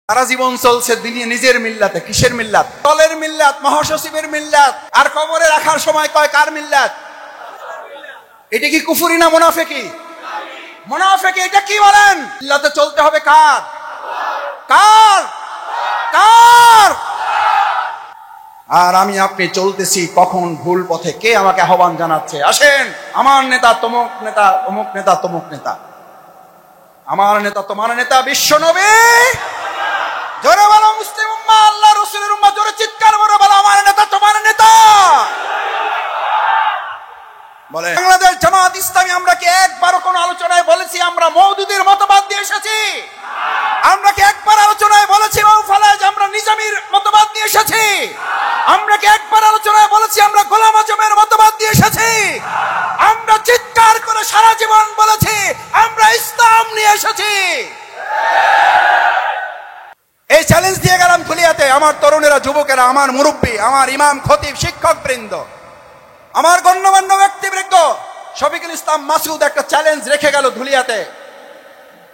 সারা জীবন চলছে দিনে নিজের মিল্লাতে। কিসের মিল্লাত? দলের মিল্লাত, মহাসচিবের মিল্লাত। আর কবরে রাখার সময় কয় কার মিল্লাত? এটা কি কুফরি না মুনাফিকি? মুনাফিকি। এটা কি বলেন? মিল্লাতে চলতে হবে কার? কার? কার? আর আমি আপনি চলতেছি কখন ভুল পথে। কে আমাকে আহ্বান জানাচ্ছে, আসেন আমার নেতা তমুক নেতা, অমুক নেতা তমুক নেতা। আমার নেতা তোমার নেতা বিশ্বনবী। জোরে বলো মুসলিম উম্মাহ, আল্লাহ রাসূলের উম্মাহ, জোরে চিৎকার করে বলো আমার নেতা তোমার নেতা। বলে বাংলাদেশ জামাত ইসলামী আমরা কি একবারও কোন আলোচনায় বলেছি আমরা মওদুদির মতবাদ দিয়ে এসেছি? আমরা কি একবার আলোচনায় বলেছি মাওফালাজ আমরা নিজামীর মতবাদ নিয়ে এসেছি? আমরা কি একবার আলোচনায় বলেছি আমরা গোলাম আজমের মতবাদ দিয়ে এসেছি? আমরা চিৎকার করে সারা জীবন বলেছি আমরা ইসলাম নিয়ে এসেছি। এই চ্যালেঞ্জ দিয়ে গেলাম খুলিয়াতে। আমার তরুণেরা, যুবকেরা, আমার মুরব্বী, আমার ইমাম, খতিব, শিক্ষক বৃন্দ, আমার গণ্যমান্য ব্যক্তিবৃন্দ, শফিকুল ইসলাম মাসুদ একটা চ্যালেঞ্জ রেখে গেল ধুলিয়াতে।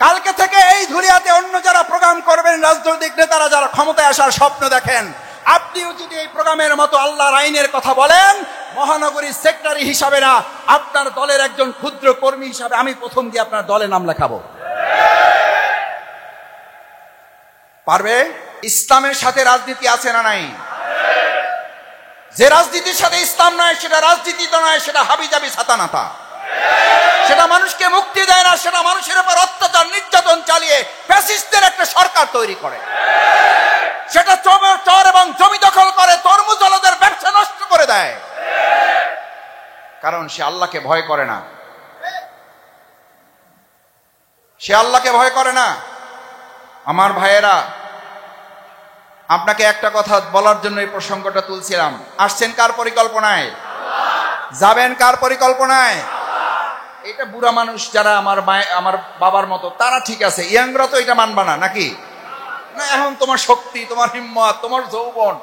কালকে থেকে এই ধুলিয়াতে অন্য যারা প্রোগ্রাম করবেন, রাজনৈতিক নেতারা যারা ক্ষমতায় আসার স্বপ্ন দেখেন, আপনিও যদি এই প্রোগ্রামের মতো আল্লাহর আইনের কথা বলেন, মহানগরীর সেক্রেটারি হিসাবে না, আপনার দলের একজন ক্ষুদ্র কর্মী হিসাবে আমি প্রথম দিয়ে আপনার দলে নাম লেখাবো। পারবে? ইসলামের সাথে রাজনীতি আছে না নাই? যে রাজনীতির সাথে ইসলাম নয় সেটা রাজনীতি তো নয়, সেটা হাবিজাবি ছাতানাতা। সেটা মানুষকে মুক্তি দেয় না, সেটা মানুষের উপর অত্যাচার নির্যাতন চালিয়ে ফ্যাসিস্টদের একটা সরকার তৈরি করে। সেটা চর এবং জমি দখল করে, তরমুজ আলাদের ব্যবসা নষ্ট করে দেয়। কারণ সে আল্লাহকে ভয় করে না। সে আল্লাহকে ভয় করে না। আমার ভাইয়েরা, আপনাকে একটা কথা বলার জন্য এই প্রসঙ্গটা তুলছিলাম। আসছেন কার পরিকল্পনায়? যাবেন কার পরিকল্পনায়? এটা বুড়া মানুষ যারা আমার বাবার মতো তারা ঠিক আছে, ইয়াংরা তো এটা মানবা না নাকি? না, এখন তোমার শক্তি, তোমার হিম্মত, তোমার যৌবন,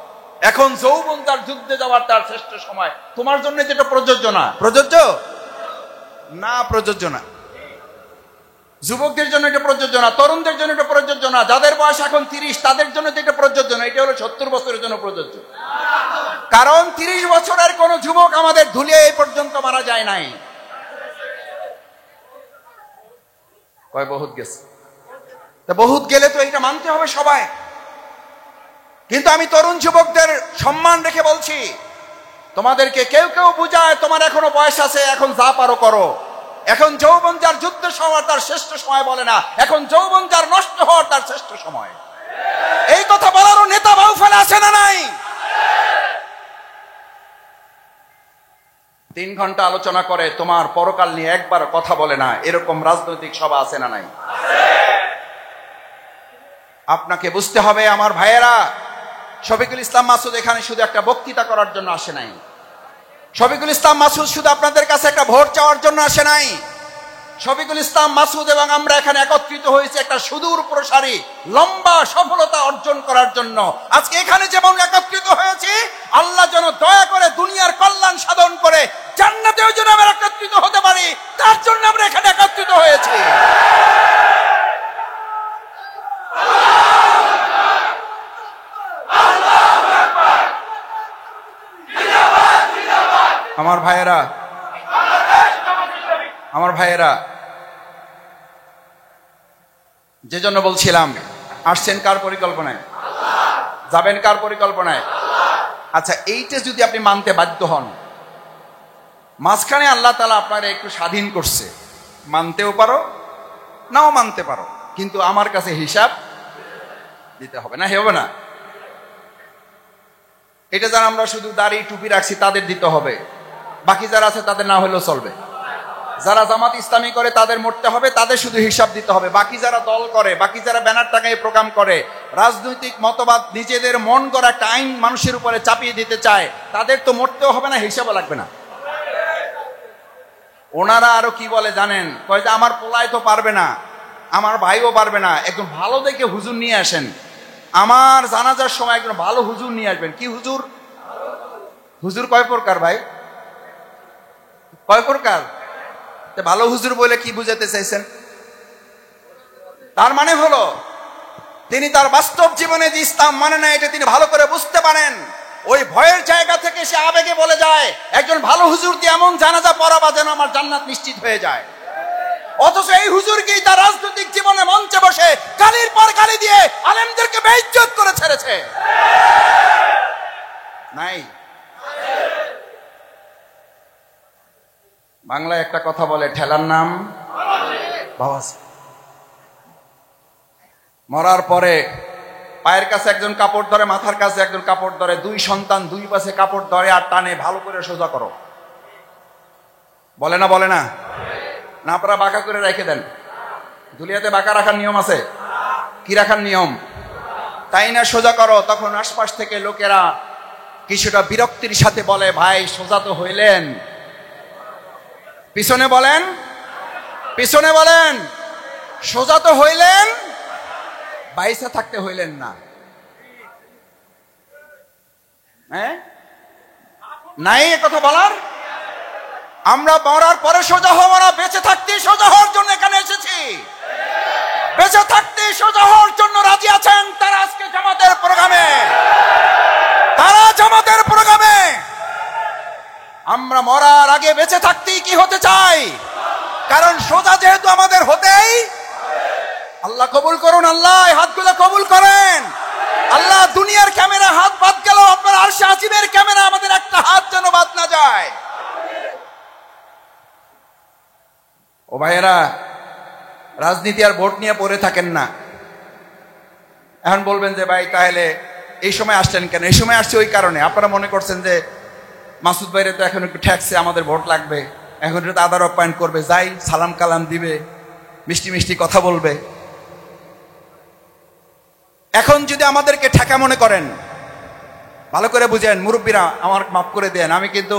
এখন যৌবন তার যুদ্ধে যাওয়ার তার শ্রেষ্ঠ সময়। তোমার জন্য যেটা প্রযোজ্য না। প্রযোজ্য না? প্রযোজ্য না। যুবকদের জন্য এটা প্রযোজ্য না, তরুণদের জন্য এটা প্রযোজ্য না, যাদের বয়স এখন 30 তাদের জন্য এটা প্রযোজ্য না। এটা হলো 70 বছরের জন্য প্রযোজ্য। কারণ 30 বছরের কোন যুবক আমাদের ধুলিয়ে এই পর্যন্ত মারা যায় নাই। কয় বহুত গেছে। তা বহুত গেলে তো এটা মানতে হবে সবাই। কিন্তু আমি তরুণ যুবকদের সম্মান রেখে বলছি, তোমাদেরকে কেউ কেউ বুঝায় তোমার এখনো বয়স আছে, এখন যা পারো করো। এখন যৌবন যার যুদ্ধ সময় তার শ্রেষ্ঠ সময় বলে না, এখন যৌবন যার নষ্ট হওয়ার তার শ্রেষ্ঠ সময়। এই কথা বলারও নেতা বাউফেলে আছে না নাই? 3 ঘন্টা আলোচনা করে তোমার পরকাল নিয়ে একবার কথা বলে না, এরকম রাজনৈতিক সভা আছে না নাই? আপনাকে বুঝতে হবে আমার ভাইয়েরা, শফিকুল ইসলাম মাসুদ এখানে শুধু একটা বক্তৃতা করার জন্য আসে নাই। শফিকুল ইসলাম মাসুদ শুধু আপনাদের কাছে একটা ভোট চাওয়ার জন্য আসে নাই। শফিকুল ইসলাম মাসুদ এবং আমরা এখানে একত্রিত হয়েছে একটা সুদূর প্রসারী লম্বা সফলতা অর্জন করার জন্য। আজকে এখানে যেমন একত্রিত হয়েছি, আল্লাহ যেন দয়া করে দুনিয়ার কল্যাণ সাধন করে জান্নাতেও যেন আমরা একত্রিত হতে পারি, তার জন্য আমরা এখানে একত্রিত হয়েছি। আমার ভাইয়েরা, আমার ভাইয়েরা, যে জন্য বলছিলাম, আসছেন কার পরিকল্পনায়? যাবেন কার পরিকল্পনায়? আচ্ছা, এইটা যদি আপনি মানতে বাধ্য হন, মাঝখানে আল্লাহ তাআলা আপনারা একটু স্বাধীন করছে, মানতেও পারো নাও মানতে পারো, কিন্তু আমার কাছে হিসাব দিতে হবে না। হবে না? এটা যারা আমরা শুধু দাড়ি টুপি রাখছি তাদের দিতে হবে, বাকি যারা আছে তাদের না হলেও চলবে। যারা জামাত ইসলামী করে তাদের মরতে হবে, তাদের শুধু হিসাব দিতে হবে। বাকি যারা দল করে, বাকি যারা ব্যানার টাঙিয়ে প্রোগ্রাম করে, রাজনৈতিক মতবাদ নিজেদের মন গড়া একটা আইন মানুষের উপরে চাপিয়ে দিতে চায়, তাদের তো মরতেও হবে না, হিসাবও লাগবে না। ওনারা আরো কি বলে জানেন? কয় যে আমার পোলাই তো পারবে না, আমার ভাইও পারবে না, একদম ভালো দেখে হুজুর নিয়ে আসেন, আমার জানাজার সময় একজন ভালো হুজুর নিয়ে আসবেন। কি হুজুর? হুজুর কয় প্রকার ভাই? কয় প্রকার? ভালো হুজুর বলে কি বুঝাতে চাইছেন? তার মানে হলো তিনি তার বাস্তব জীবনে যে ইসলাম মানে না এটা তিনি ভালো করে বুঝতে পারেন। ওই ভয়ের জায়গা থেকে সে আবেগে বলে যায়, একজন ভালো হুজুর দিয়ে এমন জানাজা পড়াবা যেন আমার জান্নাত নিশ্চিত হয়ে যায়। অথচ এই হুজুরকেই তার রাজনৈতিক জীবনে মঞ্চে বসে গালির পর গালি দিয়ে আলেমদেরকে বেইজ্জত করে ছেড়েছে। নাই? বাংলায় একটা কথা বলে, ঠেলার নাম বাবাজি। মরার পরে পায়ের কাছে একজন কাপড় ধরে, মাথার কাছে একজন কাপড় ধরে, দুই সন্তান দুই পাশে কাপড় ধরে আর টানে, ভালো করে সোজা করো। বলে না? বলে না? না আপনারা বাঁকা করে রেখে দেন? দুনিয়াতে বাঁকা রাখার নিয়ম আছে? কি রাখার নিয়ম? তাই না, সোজা করো। তখন আশপাশ থেকে লোকেরা কিছুটা বিরক্তির সাথে বলে, ভাই সোজা তো হইলেন, পিছনে বলেন, পিছনে বলেন, সোজা তো হইলেন, বাইসা থাকতে হইলেন না। হ্যাঁ, নাই এ কথা বলার? আমরা মরার পরে সোজা হব না, বেঁচে থাকতে সোজা হওয়ার জন্য এখানে এসেছি। বেঁচে থাকতে সোজা হওয়ার জন্য রাজি আছেন তারা আজকে জামাতের প্রোগ্রামে, তারা জামাতের প্রোগ্রামে। আমরা মরার আগে বেঁচে থাকতেই কি হতে চাই, কারণ সোজা যেহেতু আমাদের হতেই। আল্লাহ কবুল করুন, আল্লাহ হাতগুলো কবুল করেন। আল্লাহ দুনিয়ার ক্যামেরা হাত বাদ গেল, আপনার আরশে আজিমের ক্যামেরা আমাদের একটা হাত যেন বাদ না যায়। ও ভাইয়েরা, রাজনীতি আর ভোট নিয়ে পড়ে থাকেন না। এখন বলবেন যে ভাই তাহলে এই সময় আসছেন কেন? এই সময় আসছে ওই কারণে, আপনারা মনে করছেন যে মাসুদ ভাইরে তো এখন একটু ঠেকছে, আমাদের ভোট লাগবে, এখন একটু আদার আপ্যায়ন করবে, যাই সালাম কালাম দিবে, মিষ্টি মিষ্টি কথা বলবে। এখন যদি আমাদেরকে ঠেকা মনে করেন, ভালো করে বুঝেন, মুরব্বীরা আমার মাফ করে দেন, আমি কিন্তু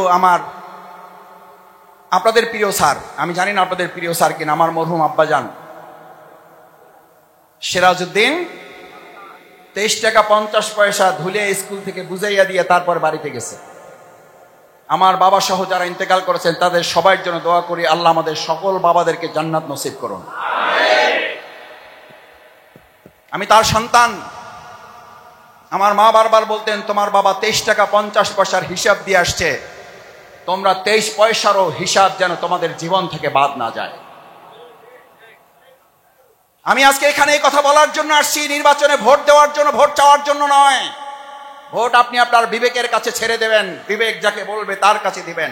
আপনাদের প্রিয় স্যার, আমি জানি না আপনাদের প্রিয় স্যার কিনা, আমার মরহুম আব্বাজান সিরাজউদ্দিন 23 টাকা 50 পয়সা ধুলে স্কুল থেকে বুঝাইয়া দিয়ে তারপর বাড়িতে গেছে। আমার বাবা সহ যারা ইন্তেকাল করেছেন তাদের সবার জন্য দোয়া করি, আল্লাহ আমাদের সকল বাবাদেরকে জান্নাত নসিব করুন। আমি তার সন্তান। আমার মা বারবার বলতেন, তোমার বাবা 23 টাকা 50 পয়সার হিসাব দিয়ে আসছে, তোমরা 23 পয়সারও হিসাব যেন তোমাদের জীবন থেকে বাদ না যায়। আমি আজকে এখানে এই কথা বলার জন্য আসছি, নির্বাচনে ভোট দেওয়ার জন্য, ভোট চাওয়ার জন্য নয়। ভোট আপনি আপনার বিবেকের কাছে ছেড়ে দেবেন, বিবেক যাকে বলবে তার কাছে দিবেন।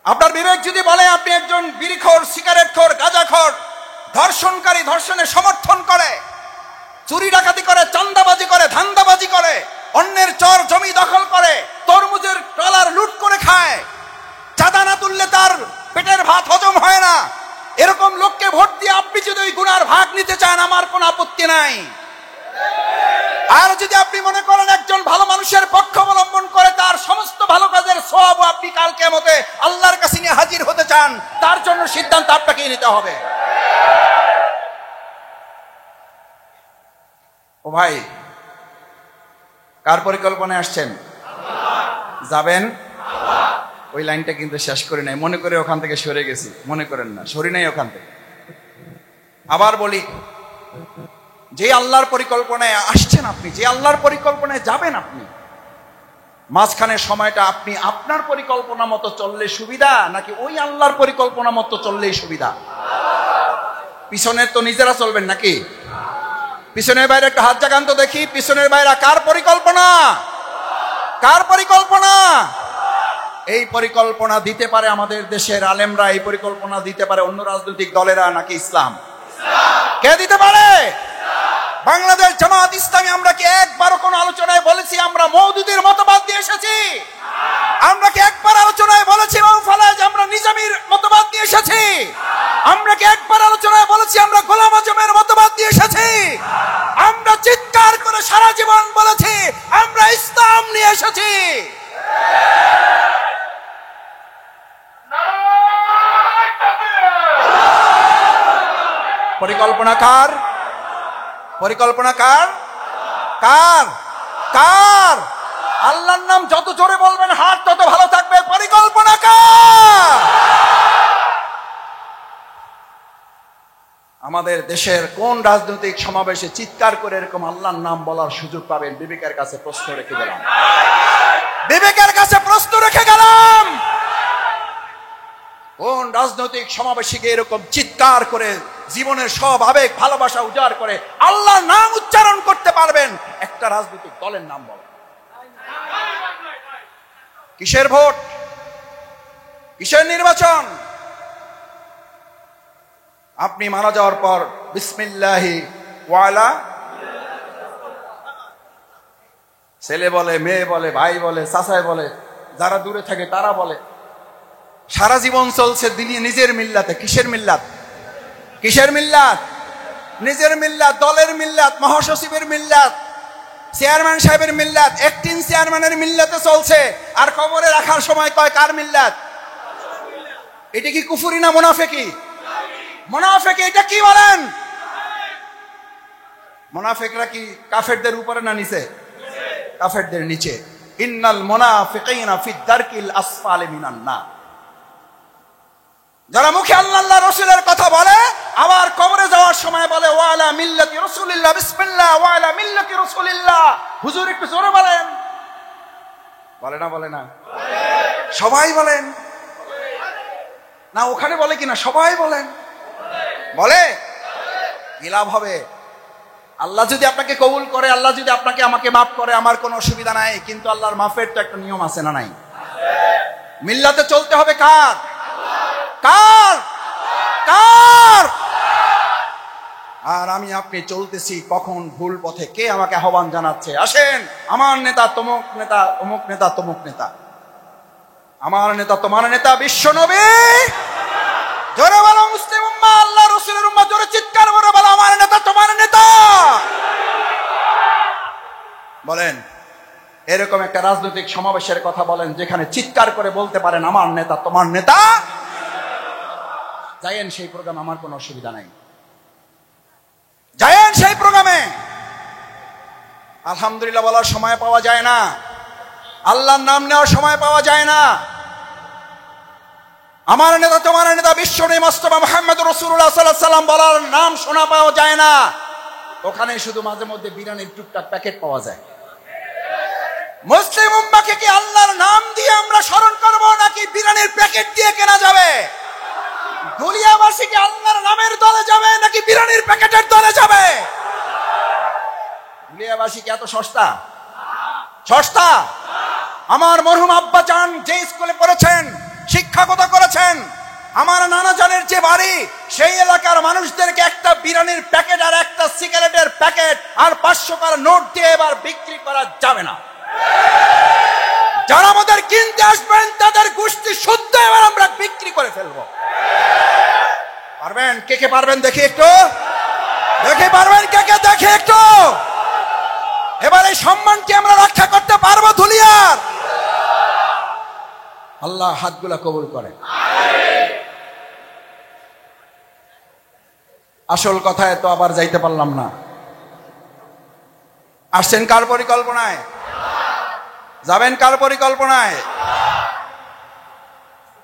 আপনার বিবেক যদি বলে আপনি একজন বিড়িখোর, সিগারেটখোর, গাঁজাখোর, ধর্ষণকারী, ধর্ষণে সমর্থন করে, চুরি ডাকাতি করে, চাঁদাবাজি করে, ধান্দাবাজি করে, অন্যের চর জমি দখল করে, তরমুজের ট্রলার লুট করে খায়, চাঁদা না তুললে তার পেটের ভাত হজম হয় না, এরকম লোককে ভোট দিয়ে আপনি যদি ওই গুনার ভাগ নিতে চান, আমার কোনো আপত্তি নাই। আর যদি আপনি মনে করেন একজন ভালো মানুষের পক্ষ অবলম্বন করে তার সমস্ত ভালো কাজের সওয়াব আপনি কাল কিয়ামতে আল্লাহর কাছে নিয়ে হাজির হতে চান, তার জন্য সিদ্ধান্ত আপনাকেই নিতে হবে। ও ভাই, কার পরিকল্পনায় আসছেন? যাবেন? ওই লাইনটা কিন্তু শেষ করি নাই, মনে করে ওখান থেকে সরে গেছি, মনে করেন না, সরি নাই ওখান থেকে। আবার বলি, যে আল্লাহর পরিকল্পনায় আসছেন আপনি, যে আল্লাহর পরিকল্পনায় যাবেন আপনি, মাঝখানে সময়টা আপনি আপনার পরিকল্পনা মতো চললে সুবিধা, নাকি ওই আল্লাহর পরিকল্পনা মতো চললেই সুবিধা? পিছনের তো নিজেরা চলবেন নাকি? পিছনের বাইরে একটা হাত জাগান তো দেখি, পিছনের বাইরে কার পরিকল্পনা? কার পরিকল্পনা? এই পরিকল্পনা দিতে পারে আমাদের দেশের আলেমরা, এই পরিকল্পনা দিতে পারে অন্য রাজনৈতিক দলেরা, নাকি ইসলাম? কে দিতে পারে? বাংলাদেশ জামাত ইসলামী। আমরা কি একবারও কোন আলোচনায় বলেছি আমরা মওদুদির মতবাদ দিয়ে এসেছি? আমরা কি একবার আলোচনায় বলেছি আমরা নিজামীর মতবাদ দিয়ে এসেছি? আমরা কি একবার আলোচনায় বলেছি আমরা গোলাম আজমের মতবাদ দিয়ে এসেছি? আমরা চিৎকার করে সারা জীবন বলেছি আমরা ইসলাম নিয়ে এসেছি। পরিকল্পনা কার? পরিকল্পনা কার? কার? কার? আল্লাহর নাম যত জোরে বলবেন হাত তত ভালো থাকবে। পরিকল্পনা কার? আমাদের দেশের কোন রাজনৈতিক সমাবেশে চিৎকার করে এরকম আল্লাহর নাম বলার সুযোগ পাবেন? বিবেকের কাছে প্রশ্ন রেখে গেলাম, বিবেকের কাছে প্রশ্ন রেখে গেলাম। কোন রাজনৈতিক সমাবেশে গিয়ে এরকম চিৎকার করে জীবনের সব আবেগ ভালোবাসা উজাড় করে আল্লাহর নাম উচ্চারণ করতে পারবেন? একটা রাজনৈতিক দলের নাম বলেন। কিসের ভোট? কিসের নির্বাচন? আপনি মারা যাওয়ার পর বিসমিল্লাহি ওয়ালা, ছেলে বলে, মেয়ে বলে, ভাই বলে, চাচাই বলে, যারা দূরে থাকে তারা বলে। সারা জীবন চলছে নিজের মিল্লাতে। কিসের মিল্লাত? কিসের মিল্লাত? নিজের মিল্লাত, দলের মিল্লাত, মহাসচিবের মিল্লাত, চেয়ারম্যান সাহেবের মিল্লাত, অ্যাক্টিং চেয়ারম্যানের মিল্লাতে চলছে। আর কবরে রাখার সময় কয় কার মিল্লাত? এটা কি কুফরি না মুনাফিকি? মুনাফিকি। এটা কি বলেন? মুনাফিকরা কি কাফেরদের উপরে না নিচে? কাফেরদের নিচে। ইন্নাল মুনাফিকিনা ফি দারকিল আসফালি মিনান নার। যারা মুখে আল্লাহ আল্লাহ রাসূলের কথা বলে আবার কবরে যাওয়ার সময় বলে ওয়ালা মিল্লাতি রাসূলিল্লাহ, বিসমিল্লাহ ওয়ালা মিল্লাতি রাসূলিল্লাহ। হুজুর একটু জোরে বলেন। বলে না? বলে না? সবাই বলেন না? ওখানে বলে কিনা? সবাই বলেন। বলে? কি লাভ হবে? আল্লাহ যদি আপনাকে কবুল করে, আল্লাহ যদি আপনাকে আমাকে মাফ করে, আমার কোনো অসুবিধা নাই। কিন্তু আল্লাহর মাফের তো একটা নিয়ম আছে না নাই? মিল্লাতে চলতে হবে কার? কার? কার? আর আমি আপনি চলতেছি কখন ভুল পথে। কে আমাকে আহ্বান জানাচ্ছে, আসেন আমার নেতা তমুক নেতা, অমুক নেতা তমুক নেতা। আমার নেতা তোমার নেতা বিশ্ব নবী। জোরে বলো মুসলিম উম্মাহ, আল্লাহ রাসূলের উম্মাহ, জোরে চিৎকার করে বলো আমার নেতা তোমার নেতা। বলেন এরকম একটা রাজনৈতিক সমাবেশের কথা বলেন যেখানে চিৎকার করে বলতে পারেন আমার নেতা তোমার নেতা। যায়েন সেই প্রোগ্রাম, আমার কোনো অসুবিধা নাই। যায়েন সেই প্রোগ্রামে। আলহামদুলিল্লাহ বলার সময় পাওয়া যায় না, আল্লাহর নাম নেওয়ার সময় পাওয়া যায় না। আমার নেতা তোমার নেতা বিশ্বনবী মুস্তাফা মুহাম্মদ রাসূলুল্লাহ সাল্লাল্লাহু আলাইহি ওয়াসাল্লাম বলার নাম শোনা পাওয়া যায় না। ওখানে শুধু মাঝে মধ্যে বিরিয়ানির টুকটাক প্যাকেট পাওয়া যায়। মুসলিম উম্মাহকে কি আল্লাহর নাম দিয়ে আমরা স্মরণ করব নাকি বিরিয়ানির প্যাকেট দিয়ে কেনা যাবে? দুলিয়াবাসী কি আল্লাহর নামের দলে যাবে নাকি বিরিয়ানির প্যাকেটের দলে যাবে? দুলিয়াবাসী কি এত সস্তা? সস্তা? আমার মরহুম আব্বা জান যে স্কুলে পড়েছেন, শিক্ষকতা করেছেন, আমার নানা জানের যে বাড়ি, সেই এলাকার মানুষদেরকে একটা বিরিয়ানির প্যাকেট আর একটা সিগারেটের প্যাকেট আর 500 টাকার নোট দিয়ে এবার বিক্রি করা যাবে না। যারা আমাদের কিনতে আসবেন তাদের গোষ্ঠী শুদ্ধ এবার আমরা বিক্রি করে ফেলবো। পারবেন? কে কে পারবেন দেখি একটু? দেখে পারবেন কে কে? দেখে একটু। এবার এই সম্মানকে আমরা রক্ষা করতে পারবো ধুলিয়ার? আল্লাহ হাতগুলা কবুল করেন। আসল কথায় তো আবার যাইতে পারলাম না। আসছেন কার পরিকল্পনায়? যাবেন কার পরিকল্পনায়?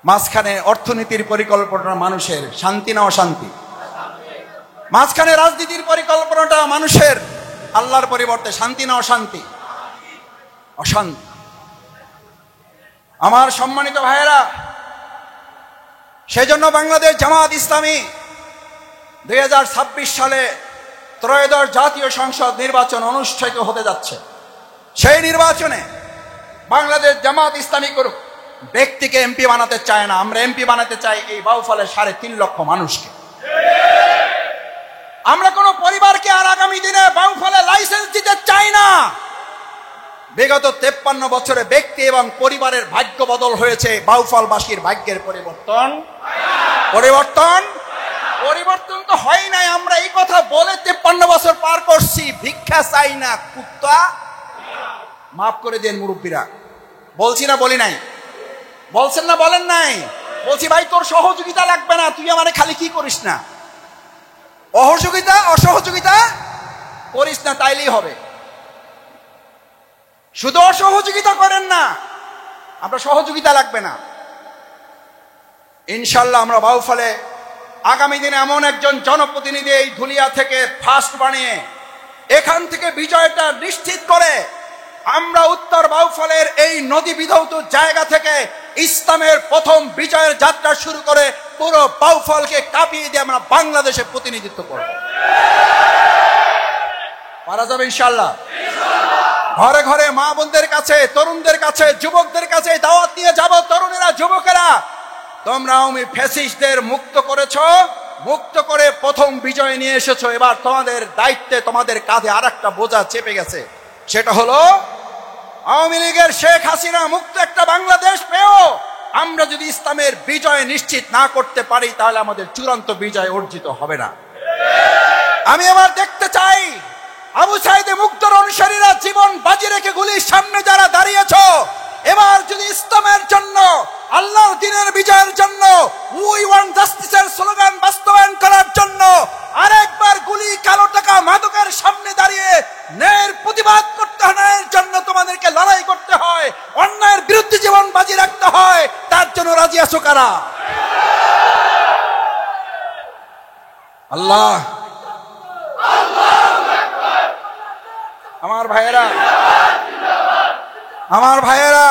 মাঝখানে অর্থনীতির পরিকল্পনা মানুষের, শান্তি না অশান্তি? মাঝখানে রাজনীতির পরিকল্পনাটা মানুষের, আল্লাহর পরিবর্তে শান্তি না অশান্তি? অশান্তি। আমার সম্মানিত ভাইয়েরা, সেজন্য বাংলাদেশ জামাত ইসলামী 2026 সালে ত্রয়োদশ জাতীয় সংসদ নির্বাচন অনুষ্ঠিত হতে যাচ্ছে। সেই নির্বাচনে বাংলাদেশ জামাত ইসলামী কোনো ব্যক্তিকে এমপি বানাতে চায় না। আমরা এমপি বানাতে চাই এই বাউফলের 3.5 লক্ষ মানুষকে। আমরা কোনো পরিবারকে আর আগামী দিনে বাউফলে লাইসেন্স দিতে চাই না। বিগত 53 বছরে ব্যক্তি এবং পরিবারের ভাগ্য বদল হয়েছে, বাউফলবাসীর ভাগ্যের পরিবর্তন পরিবর্তন তো হয় নাই। আমরা এই কথা বলে 53 বছর পার করছি। ভিক্ষা চাই না কুত্তা। মাফ করে দেন মুরব্বীরা, বলছি না বলি নাই? বলছেন না বলেন নাই? বলছি ভাই তোর সহযোগিতা লাগবে না, তুই আমারে খালি কি করিস না, অসহযোগিতা করিস না, তাইলেই হবে। শুধু অসহযোগিতা করেন না, আমরা সহযোগিতা লাগবে না। ইনশাল্লাহ আমরা বাউফলে আগামী দিনে এমন একজন জনপ্রতিনিধি এই ধুলিয়া থেকে ফার্স্ট বানিয়ে এখান থেকে বিজয়টা নিশ্চিত করে আমরা উত্তর বাউফলের এই নদী বিধৌত জায়গা থেকে ইসলামের প্রথম বিজয়ের যাত্রা শুরু করে পুরো বাউফলকে কাঁপিয়ে দিয়ে আমরা বাংলাদেশে প্রতিনিধিত্ব করব। পারা যাবে ইনশাআল্লাহ। ঘরে ঘরে মা বোনদের কাছে, তরুণদের কাছে, যুবকদের কাছে দাওয়াত নিয়ে যাব। তরুণেরা, যুবকেরা, তোমরা আওয়ামী ফ্যাসিস্টদের মুক্ত করেছো, মুক্ত করে প্রথম বিজয় নিয়ে এসেছো। এবার তোমাদের দায়িত্বে, তোমাদের কাঁধে আর একটা বোঝা চেপে গেছে। সেটা হলো আওয়ামী লীগের শেখ হাসিনা মুক্ত একটা বাংলাদেশ পেয়েও আমরা যদি ইসলামের বিজয় নিশ্চিত না করতে পারি তাহলে আমাদের চূড়ান্ত বিজয় অর্জিত হবে না। আমি আবার দেখতে চাই আবু সাইদে মুক্তর অনুসারীরা জীবন বাজি রেখে গুলির সামনে যারা দাঁড়িয়েছো, এবার যদি ইসলামের জন্য, আল্লাহর দ্বীনের বিজয়ের জন্য, উই ওয়ান্ট জাস্টিসের স্লোগান বাস্তবায়ন করার জন্য আরেকবার গুলি, কালো টাকা, মাদকের সামনে দাঁড়িয়ে ন্যায়ের প্রতিবাদ করতে হয়, ন্যায়ের জন্য তোমাদেরকে লড়াই করতে হয়, অন্যায়ের বিরুদ্ধে জীবন বাজি রাখতে হয়, তার জন্য রাজি আছো কারা? আল্লাহ, আমার ভাইয়েরা, আমার ভাইয়েরা,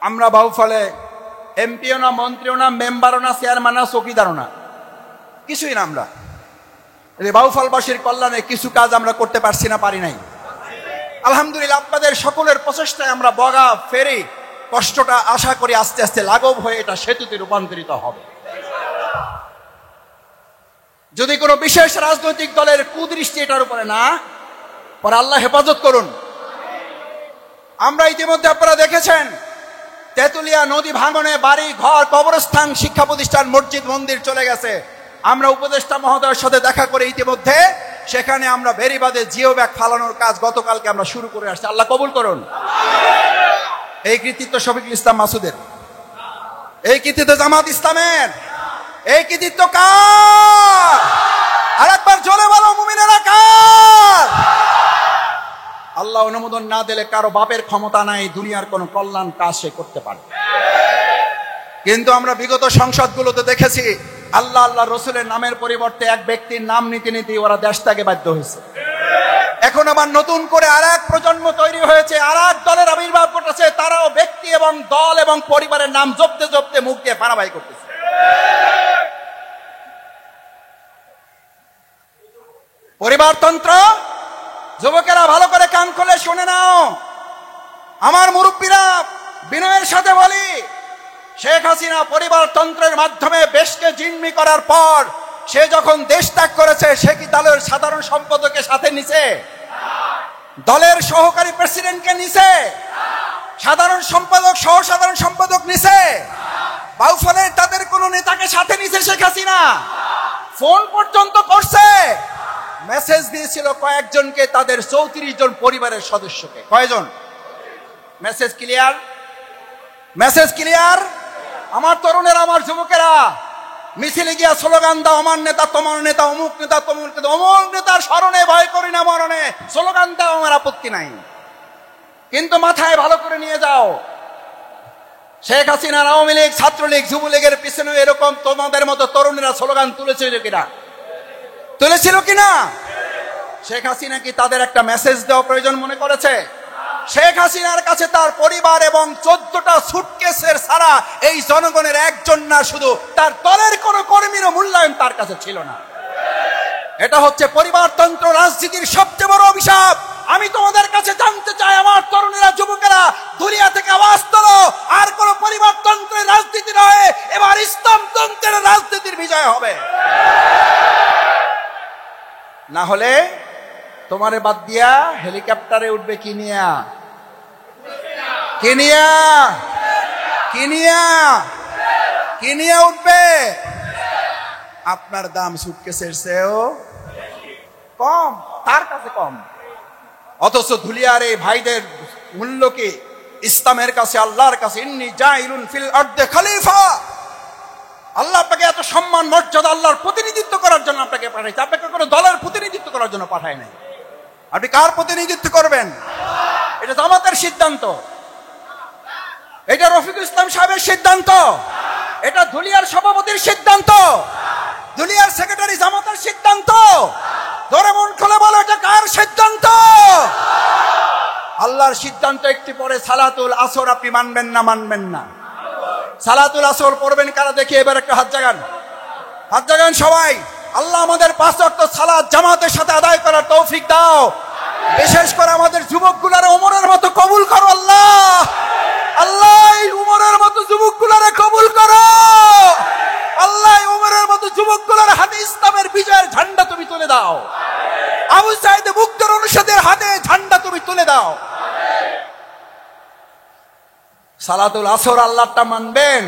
আমরা বাউফলে এমপিও না, মন্ত্রীও না, মেম্বারও না, চেয়ারম্যান না, চৌকিদারও না, কিছুই না। আমরা বাউফলবাসীর কল্যাণে কিছু কাজ আমরা করতে পারছি না, পারি নাই। আলহামদুলিল্লাহ, আপনাদের সকলের প্রচেষ্টায় আমরা বগা ফেরি কষ্টটা আশা করি আস্তে আস্তে লাঘব হয়ে এটা সেতুতে রূপান্তরিত হবে। যদি কোনো বিশেষ রাজনৈতিক দলের কুদৃষ্টি এটার উপরে না পরে, আল্লাহ হেফাজত করুন। আমরা ইতিমধ্যে আপনারা দেখেছেন তেতুলিয়া নদী ভাঙনে বাড়ি ঘর, কবরস্থান, শিক্ষা প্রতিষ্ঠান, মসজিদ, মন্দির চলে গেছে। আমরা উপদেষ্টা মহোদয়ের সাথে দেখা করে ইতিমধ্যে সেখানে আমরা বেরিবাদে জিও ব্যাগ ফালানোর কাজ গতকালকে আমরা শুরু করে আসছি। আল্লাহ কবুল করুন। এই কৃতিত্ব শফিকুল ইসলাম মাসুদের, এই কৃতিত্ব জামাত ইসলামের, এই কৃতিত্ব কার? আরেকবার জোরে বলো মুমিনেরা, কার? আল্লাহ অনুমোদন না দিলে কারো বাপের ক্ষমতা নাই দুনিয়ার কোন কল্যাণ কাজ সে করতে পারে। কিন্তু আমরা বিগত সংসদগুলোতে দেখেছি আল্লাহ আল্লাহ রসুলের নামের পরিবর্তে এক ব্যক্তির নাম নিতে নিতে ওরা দেশ ত্যাগে বাধ্য হয়েছে। এখন আবার নতুন করে আর এক প্রজন্ম তৈরি হয়েছে, আর এক দলের আবির্ভাব ঘটেছে। তারাও ব্যক্তি এবং দল এবং পরিবারের নাম জপতে জপতে মুখ দিয়ে ফানাবাই করতেছে। পরিবারতন্ত্র, যুবকেরা ভালো করে কান খুলে শুনে নাও। আমার মুরব্বীরা বিনয়ের সাথে বলি, শেখ হাসিনা পরিবারতন্ত্রের মাধ্যমে দেশকে জিম্মি করার পর সে যখন দেশ ত্যাগ করেছে, সে কি দলের সাধারণ সম্পাদকের সাথে নিছে? দলের সহকারী প্রেসিডেন্টকে নিছে? সাধারণ সম্পাদক, সহ সাধারণ সম্পাদক নিছে? বাউফলের তাদের কোন নেতাকে সাথে নিছে শেখ হাসিনা? ফোন পর্যন্ত করছে, মেসেজ দিয়েছিল কয়েকজনকে, তাদের 34 জন পরিবারের সদস্যকে। কয়জন? Message clear? Message clear? আমার তরুণেরা, আমার যুবকেরা, মিছিলে গিয়া স্লোগান দাও, আমার নেতা তোমার নেতা, অমুক নেতা তমুক নেতা, অমুক নেতার স্মরণে ভয় করি না মরণে, স্লোগান দাও, আমার আপত্তি নাই। কিন্তু মাথায় ভালো করে নিয়ে যাও, শেখ হাসিনার আওয়ামী লীগ, ছাত্রলীগ, যুবলীগের পিছনে এরকম তোমাদের মতো তরুণেরা স্লোগান তুলেছিল কিনা? তুলেছিল কিনা? শেখ হাসিনা কি তাদের একটা মেসেজ দেওয়া প্রয়োজন মনে করেছে? শেখ হাসিনার কাছে তার পরিবার এবং 14টা সুটকেসের ছাড়া এই জনগণের একজন না, শুধু তার দলের কোন কর্মীরও মূল্যায়ন তার কাছে ছিল না। এটা হচ্ছে পরিবারতন্ত্র রাজনীতির সবচেয়ে বড় অভিশাপ। আমি তোমাদের কাছে জানতে চাই, আমার তরুণেরা, যুবকেরা, দুনিয়া থেকে আওয়াজ তোলো, আর কোন পরিবারতন্ত্রের রাজনীতি নয়, এবার ইসলামতন্ত্রের রাজনীতির বিজয় হবে। না হলে তোমারে বাদ দিয়া হেলিকপ্টারে উঠবে কিনিয়া, কিনিয়া, কিনিয়া, কিনিয়া উঠবে। আপনার দাম সুটকেসের চেয়েও কম, তার কাছে কম। অথচ ধুলিয়ার এই ভাইদের মূল্য কি ইসলামের কাছে, আল্লাহর কাছে? ইন্নী জাইলুন ফিল আরদে খলিফা। আল্লাহ আপনাকে এত সম্মান মর্যাদা, আল্লাহর প্রতিনিধিত্ব করার জন্য আপনাকে পাঠাইছে। আপনাকে কোনো দলের প্রতিনিধিত্ব করার জন্য পাঠায় নাই। আপনি কার প্রতিনিধিত্ব করবেন? এটা জামাতের সিদ্ধান্ত, এটা রফিকুল ইসলাম সাহেবের সিদ্ধান্ত, এটা ধুলিয়ার সভাপতির সিদ্ধান্ত, ধুলিয়ার সেক্রেটারি জামাতের সিদ্ধান্ত। ধরে মন খুলে বলো এটা কার সিদ্ধান্ত? আল্লাহর সিদ্ধান্ত। একটি পরে সালাতুল আসর আপনি মানবেন না? মানবেন না? সালাতুল আসর পড়বেন কারা দেখি এবার একটা হাত জাগান, হাত জাগান সবাই। আল্লাহ আমাদের 5 ওয়াক্ত সালাত জামাতের সাথে আদায় করার তৌফিক দাও। বিশেষ করে আমাদের যুবকগুলার ওমরের মতো কবুল করো আল্লাহ। আল্লাহ উমরের মতো যুবকগুলারে কবুল করো আল্লাহ। উমরের মতো যুবকগুলার হাতে ইসলামের বিজয়ের ঝান্ডা তুমি তুলে দাও। আবু সাইদ মুক্তর অনুষদের হাতে ঝান্ডা তুমি তুলে দাও। সালাতুল আসর আল্লাহটা মানবেন।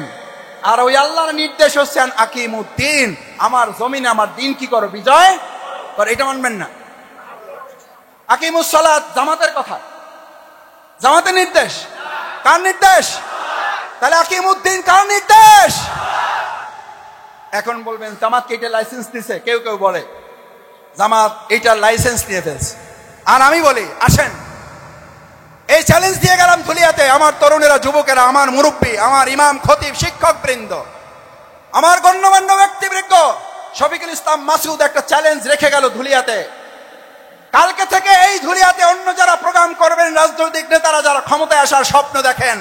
আর ওই আল্লাহর নির্দেশ হচ্ছেন আকিমুদ্দিন, আমার জমিনে আমার দিন কি করো বিজয় করো, এটা মানবেন না। আকিমুস সালাত জামাতের কথা, জামাতের নির্দেশ। কার নির্দেশ? তাহলে আকিমুদ্দিন কার নির্দেশ? এখন বলবেন জামাত কি এটা লাইসেন্স দিছে? কেউ কেউ বলে জামাত এইটার লাইসেন্স নিয়ে ফেলছে। আর আমি বলি আসেন এই চ্যালেঞ্জ দিয়ে গেলাম ধুলিয়াতে, আমার তরুণেরা, যুবকেরা, আমার মুরব্বী, আমার ইমাম, খতিব, শিক্ষক বৃন্দ, আমার গণ্যমান্য ব্যক্তিবৃন্দ, শফিকুল ইসলাম মাসুদ একটা চ্যালেঞ্জ রেখে গেল ধুলিয়াতে। কালকে থেকে এই ধুলিয়াতে অন্য যারা প্রোগ্রাম করবেন, রাজনৈতিক নেতারা যারা ক্ষমতায় আসার স্বপ্ন দেখেন,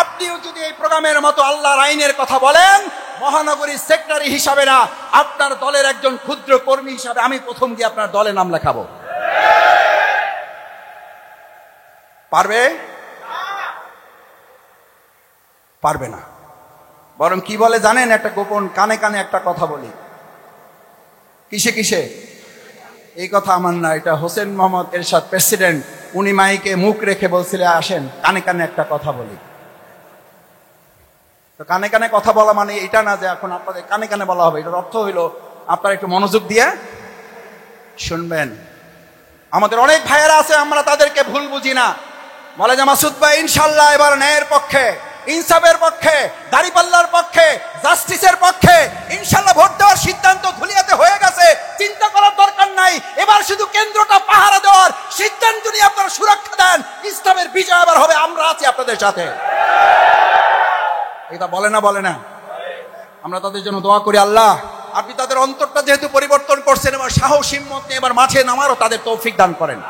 আপনিও যদি এই প্রোগ্রামের মতো আল্লাহর আইনের কথা বলেন, মহানগরীর সেক্রেটারি হিসাবে না, আপনার দলের একজন ক্ষুদ্র কর্মী হিসাবে আমি প্রথম গিয়ে আপনার দলে নাম লেখাবো। পারবে? পারবে না। বরং কি বলে জানেন? একটা গোপন কানে কানে একটা কথা বলি। কিসে কিসে? এই কথা আমার না, এটা হোসেন মোহাম্মদ এরশাদ প্রেসিডেন্ট, উনি মাইকে মুখ রেখে বলছিলেন আসেন কানে কানে একটা কথা বলি। তো কানে কানে কথা বলা মানে এটা না যে এখন আপনাদের কানে কানে বলা হবে, এটার অর্থ হইল আপনারা একটু মনোযোগ দিয়ে শুনবেন। আমাদের অনেক ভাইয়েরা আছে, আমরা তাদেরকে ভুল বুঝি না। বলে যে মাসুদ ভাই ইনশাল্লাহ এবার ন্যায়ের পক্ষে, ইনসাফের পক্ষে, দাড়িপাল্লার পক্ষে, জাস্টিসের পক্ষে ইনশাল্লাহ ভোট দেওয়ার সিদ্ধান্ত ধুলিয়াতে হয়ে গেছে, চিন্তা করার দরকার নাই। এবার শুধু কেন্দ্রটা পাহারা দেওয়ার সিদ্ধান্ত নিয়ে আপনারা সুরক্ষা দেন, ইসলামের বিজয় এবার হবে, আমরা আছি আপনাদের সাথে। এটা বলে না? বলে না? আমরা তাদের জন্য দোয়া করি, আল্লাহ আপনি তাদের অন্তরটা যেহেতু পরিবর্তন করছেন, এবার সাহস হিম্মত নিয়ে এবার মাঠে নামারও তাদের তৌফিক দান করেন।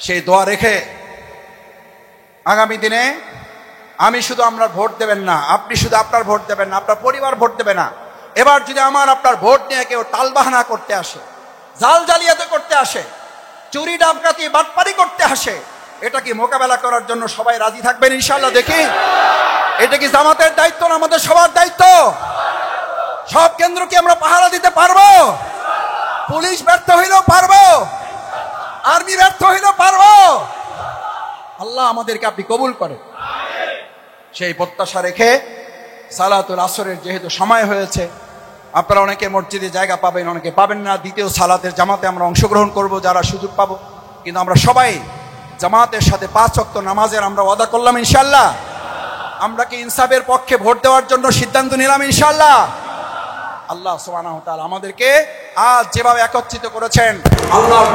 সেই দোয়া রেখে আগামী দিনে আমি শুধু আমরা ভোট দেবেন না, আপনি শুধু আপনার ভোট দেবেন না, আপনার পরিবার ভোট দেবে না। এবার যদি আমার আপনার ভোট নিয়ে কেউ টালবাহানা করতে আসে, জাল জালিয়াতি করতে আসে, চুরি ডাকাতি বাটপারি করতে আসে, এটা কি মোকাবেলা করার জন্য সবাই রাজি থাকবেন ইনশাআল্লাহ? দেখি এটা কি জামাতের দায়িত্ব না আমাদের সবার দায়িত্ব? সব কেন্দ্র কি আমরা পাহারা দিতে পারবো? পুলিশ ব্যর্থ হইলেও পারবো, আর্মি ব্যর্থ হইলেও পারবো। আল্লাহ আমাদেরকে আপনি কবুল করেন। সেই প্রত্যাশা রেখে সালাতুল আসরের যেহেতু সময় হয়েছে, আপনারা অনেকে মসজিদে জায়গা পাবেন, অনেকে পাবেন না। দ্বিতীয় সালাতের জামাতে আমরা অংশগ্রহণ করব যারা সুযোগ পাবো, কিন্তু আমরা সবাই জামাতের সাথে 5 ওয়াক্ত নামাজের আমরা ওয়াদা করলাম ইনশাআল্লাহ। আমরা কি ইনসাফের পক্ষে ভোট দেওয়ার জন্য সিদ্ধান্ত নিলাম ইনশাআল্লাহ। আল্লাহ সুবহানাহু ওয়া তাআলা আমাদেরকে আজ যেভাবে একত্রিত করেছেন, আল্লাহর